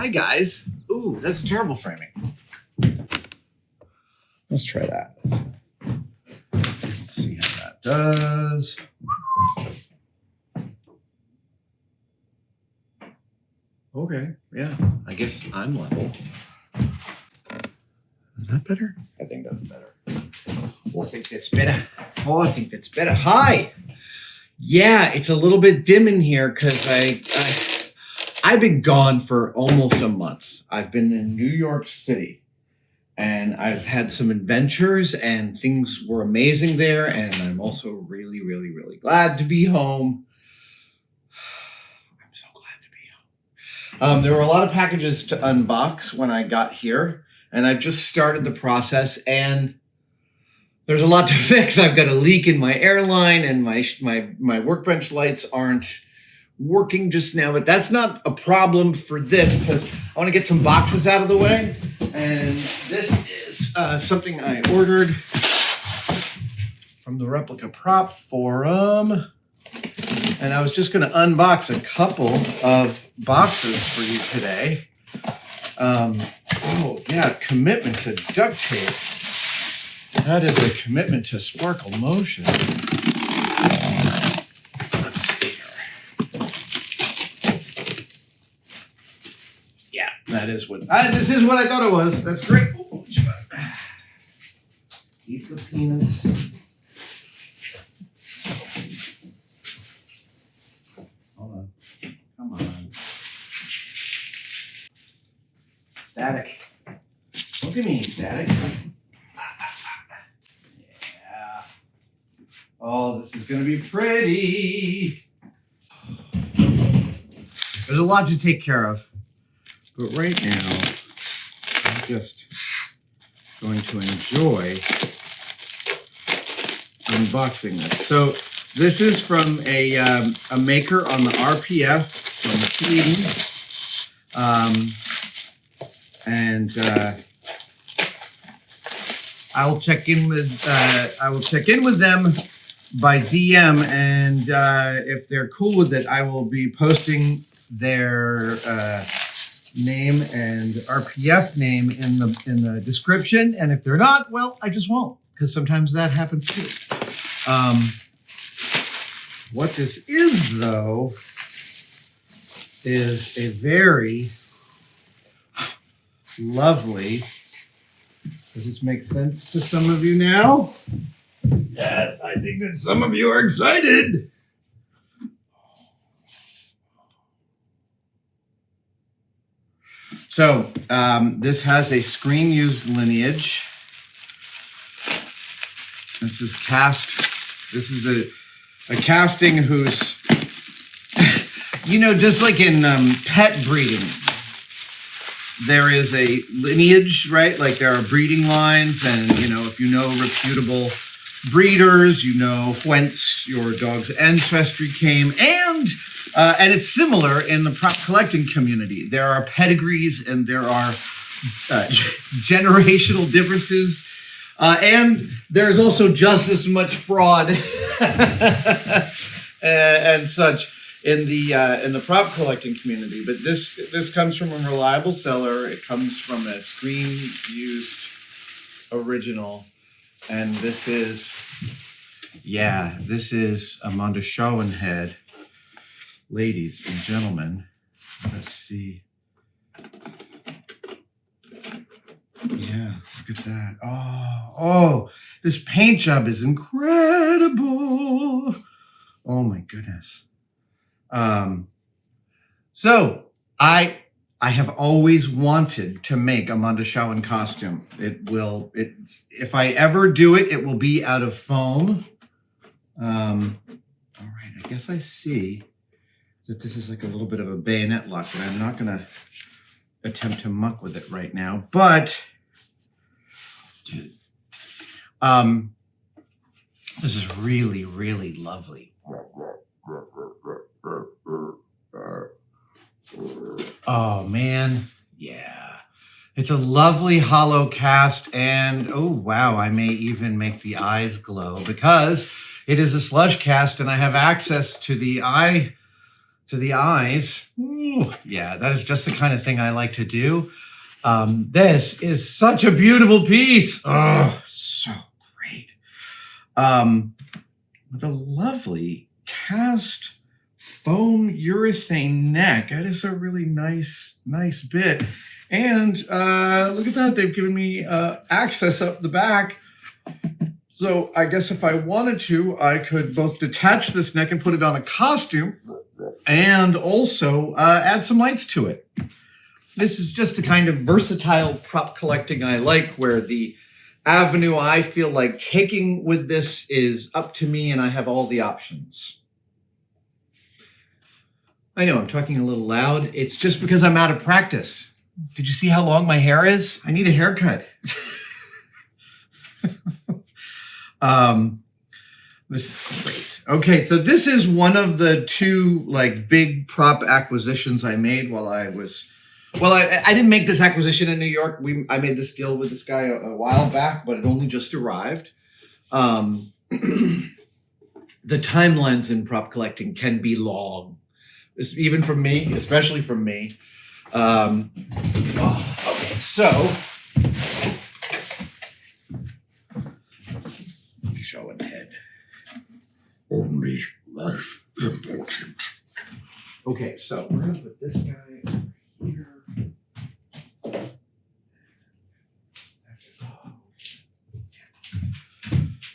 Hi, guys. Ooh, that's terrible framing. Let's try that. Let's see how that does. Okay, yeah, I guess I'm level. Is that better? I think that's better. Oh, I think that's better. Oh, I think that's better. Hi. Yeah, it's a little bit dim in here because I've been gone for almost a month. I've been in New York City and I've had some adventures and things were amazing there. And I'm also really, really, really glad to be home. I'm so glad to be home. There were a lot of packages to unbox when I got here and I've just started the process and there's a lot to fix. I've got a leak in my airline and my workbench lights aren't working just now, but that's not a problem for this because I want to get some boxes out of the way. And this is something I ordered from the Replica prop forum. And I was just going to unbox a couple of boxes for you today. Oh yeah, commitment to duct tape. That is a commitment to sparkle motion. Let's see here. Yeah, that is what this is what I thought it was. That's great. Oh, keep the peanuts. Hold on. Come on. Static. Don't give me any static. Oh, this is going to be pretty. There's a lot to take care of. But right now, I'm just going to enjoy unboxing this. So this is from a maker on the RPF from Sweden. I will check in with them by DM, and if they're cool with it, I will be posting their name and RPF name in the description. And if they're not, well, I just won't, because sometimes that happens too. What this is, though, is a very lovely. Does this make sense to some of you now? Yes, I think that some of you are excited. So this has a screen used lineage. This is This is a casting who's, you know, just like in pet breeding, there is a lineage, right? Like there are breeding lines, and you know, if you know reputable breeders, you know whence your dog's ancestry came, and it's similar in the prop collecting community. There are pedigrees and there are generational differences, and there's also just as much fraud and such in the prop collecting community. But this comes from a reliable seller. It comes from a screen used original, and this is a Mondoshawan head. Ladies and gentlemen, let's see. Yeah, look at that. Oh, this paint job is incredible. Oh my goodness. So I have always wanted to make a Mondoshawan costume. If I ever do it, it will be out of foam. All right, I guess I see that this is like a little bit of a bayonet lock, but I'm not gonna attempt to muck with it right now. But dude, this is really, really lovely. Oh man, yeah. It's a lovely hollow cast, and oh wow, I may even make the eyes glow because it is a slush cast and I have access to the eye to the eyes. Ooh, yeah, that is just the kind of thing I like to do. This is such a beautiful piece. Oh, so great. With a lovely cast foam urethane neck. That is a really nice bit. And look at that. They've given me access up the back. So I guess if I wanted to, I could both detach this neck and put it on a costume and also add some lights to it. This is just the kind of versatile prop collecting I like, where the avenue I feel like taking with this is up to me and I have all the options. I know I'm talking a little loud. It's just because I'm out of practice. Did you see how long my hair is? I need a haircut. This is great. Okay, so this is one of the two like big prop acquisitions I made while I was, well, I didn't make this acquisition in New York. I made this deal with this guy a while back, but it only just arrived. The timelines in prop collecting can be long. Even from me, especially from me. Okay, so showing head. Only life important. Okay, so we're gonna put this guy over here.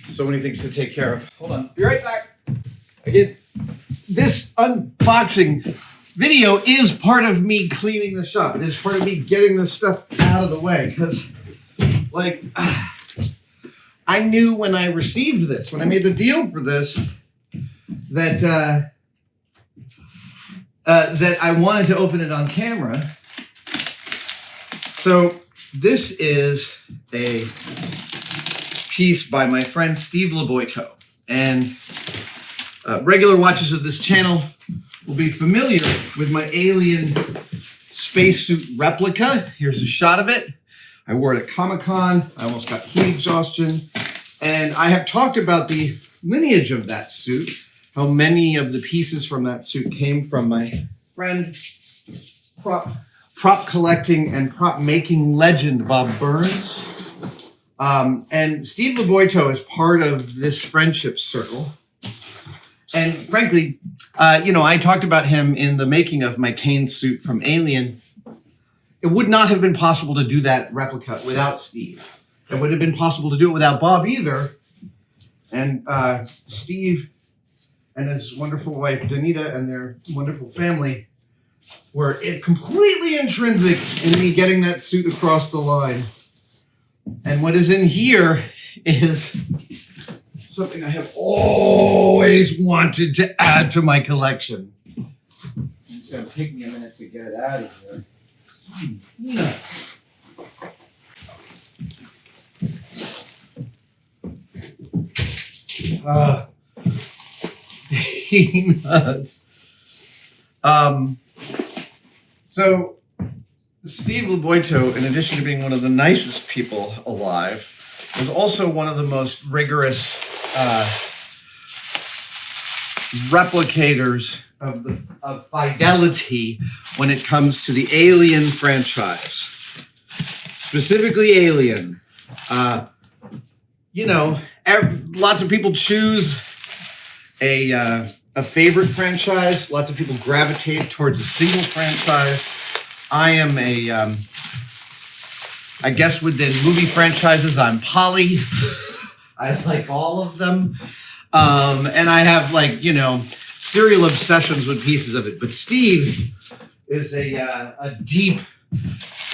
So many things to take care of. Hold on, be right back. Again. This unboxing video is part of me cleaning the shop. It is part of me getting this stuff out of the way because, like, I knew when I received this, when I made the deal for this, that that I wanted to open it on camera. So this is a piece by my friend Steve Laboito, and regular watchers of this channel will be familiar with my alien spacesuit replica. Here's a shot of it. I wore it at Comic-Con. I almost got heat exhaustion. And I have talked about the lineage of that suit, how many of the pieces from that suit came from my friend, prop collecting and prop making legend, Bob Burns. And Steve Laboito is part of this friendship circle. And frankly, I talked about him in the making of my Kane suit from Alien. It would not have been possible to do that replica without Steve. It wouldn't have been possible to do it without Bob either. And Steve and his wonderful wife, Danita, and their wonderful family were completely intrinsic in me getting that suit across the line. And what is in here is something I have always wanted to add to my collection. It's going to take me a minute to get it out of here. Peanuts. So Steve Laboito, in addition to being one of the nicest people alive, is also one of the most rigorous replicators of fidelity when it comes to the Alien franchise, specifically Alien. Lots of people choose a favorite franchise. Lots of people gravitate towards a single franchise. I am I guess within movie franchises, I'm poly. I like all of them. And I have serial obsessions with pieces of it. But Steve is a deep,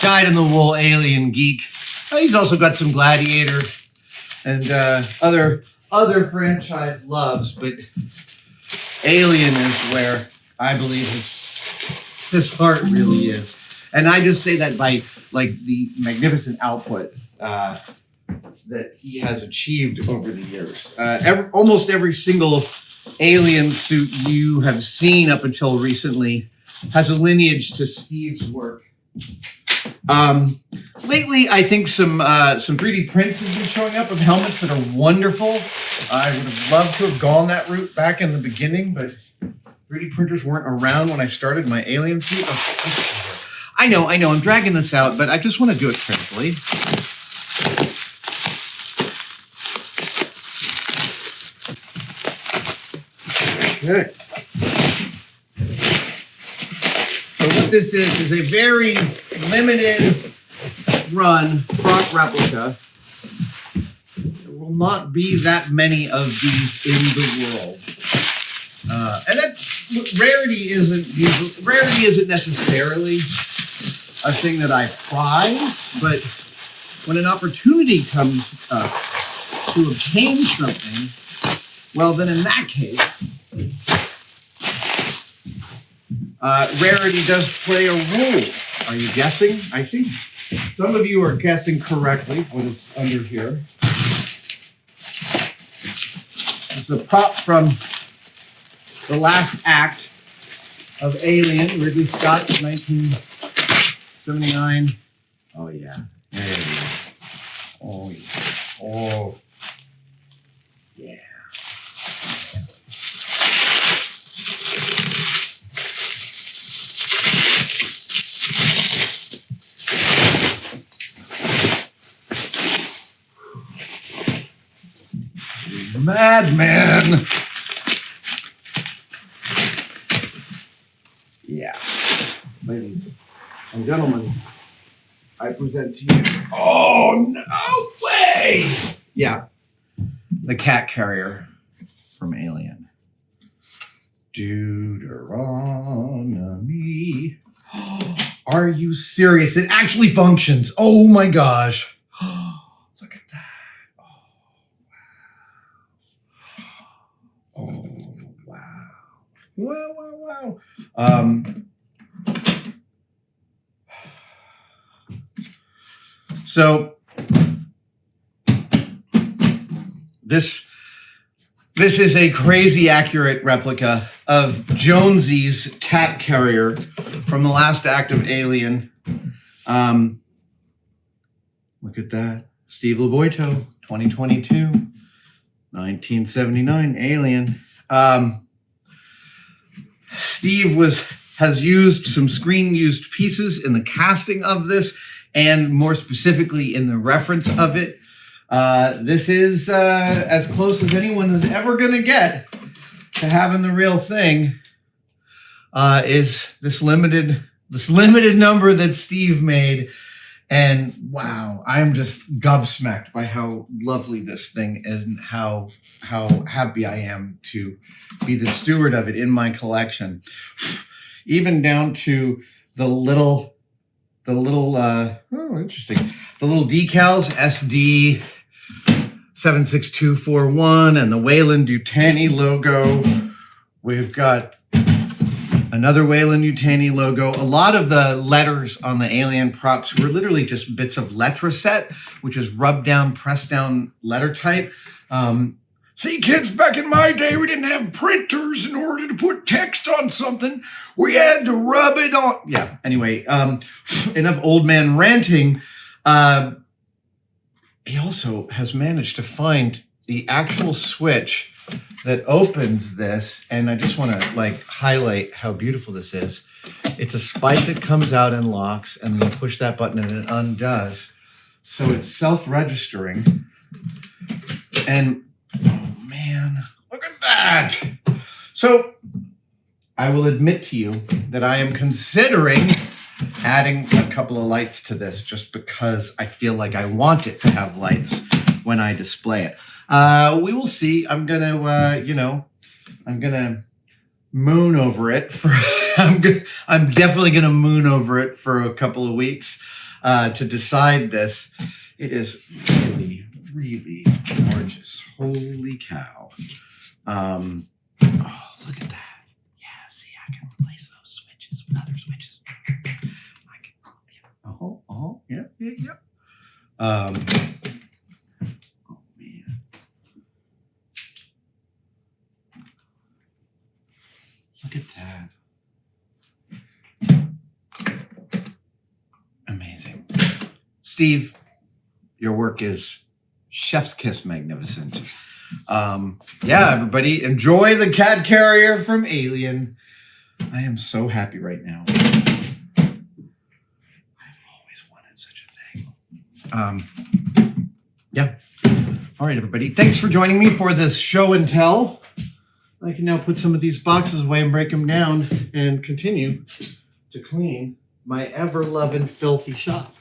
dyed-in-the-wool alien geek. He's also got some Gladiator and other franchise loves, but Alien is where I believe his heart really is. And I just say that by the magnificent output that he has achieved over the years. Almost every single Alien suit you have seen up until recently has a lineage to Steve's work. Lately, I think some 3D prints have been showing up of helmets that are wonderful. I would have loved to have gone that route back in the beginning, but 3D printers weren't around when I started my alien suit. Oh, I know, I'm dragging this out, but I just want to do it critically. Okay. So what this is a very limited run prop replica. There will not be that many of these in the world. And that rarity isn't necessarily a thing that I prize, but when an opportunity comes up to obtain something, well, then in that case, rarity does play a role. Are you guessing? I think some of you are guessing correctly what is under here. It's a prop from the last act of Alien, Ridley Scott's 1979. Oh, yeah. There it is. Oh, yeah. Oh, yeah. Madman. Yeah. Ladies and gentlemen, I present to you. Oh, no way! Yeah. The cat carrier from Alien. Deuteronomy. Are you serious? It actually functions. Oh my gosh. Look at that. Oh, wow. Wow. So this is a crazy accurate replica of Jonesy's cat carrier from the last act of Alien. Look at that. Steve Loboito, 2022. 1979, Alien. Steve has used some screen-used pieces in the casting of this, and more specifically in the reference of it. This is as close as anyone is ever going to get to having the real thing. Is this limited number that Steve made. And wow, I'm just gobsmacked by how lovely this thing is and how happy I am to be the steward of it in my collection. Even down to the little interesting. The little decals, SD 76241 and the Weyland-Yutani logo. We've got another Weyland-Yutani logo. A lot of the letters on the Alien props were literally just bits of letraset, which is rub down, press down letter type. See, kids, back in my day, we didn't have printers. In order to put text on something, we had to rub it on. Yeah, anyway, enough old man ranting. He also has managed to find the actual switch that opens this, and I just want to highlight how beautiful this is. It's a spike that comes out and locks, and then you push that button and it undoes. So it's self-registering. And oh man, look at that. So I will admit to you that I am considering adding a couple of lights to this just because I feel like I want it to have lights when I display it. We will see. I'm gonna moon over it for. I'm definitely gonna moon over it for a couple of weeks to decide this. It is really, really gorgeous. Holy cow! Oh, look at that. Yeah, see, I can replace those switches with other switches. Yeah. Oh man. Look at that. Amazing. Steve, your work is chef's kiss magnificent. Yeah, everybody, enjoy the cat carrier from Alien. I am so happy right now. I've always wanted such a thing. Yeah. All right, everybody. Thanks for joining me for this show and tell. I can now put some of these boxes away and break them down and continue to clean my ever-loving filthy shop.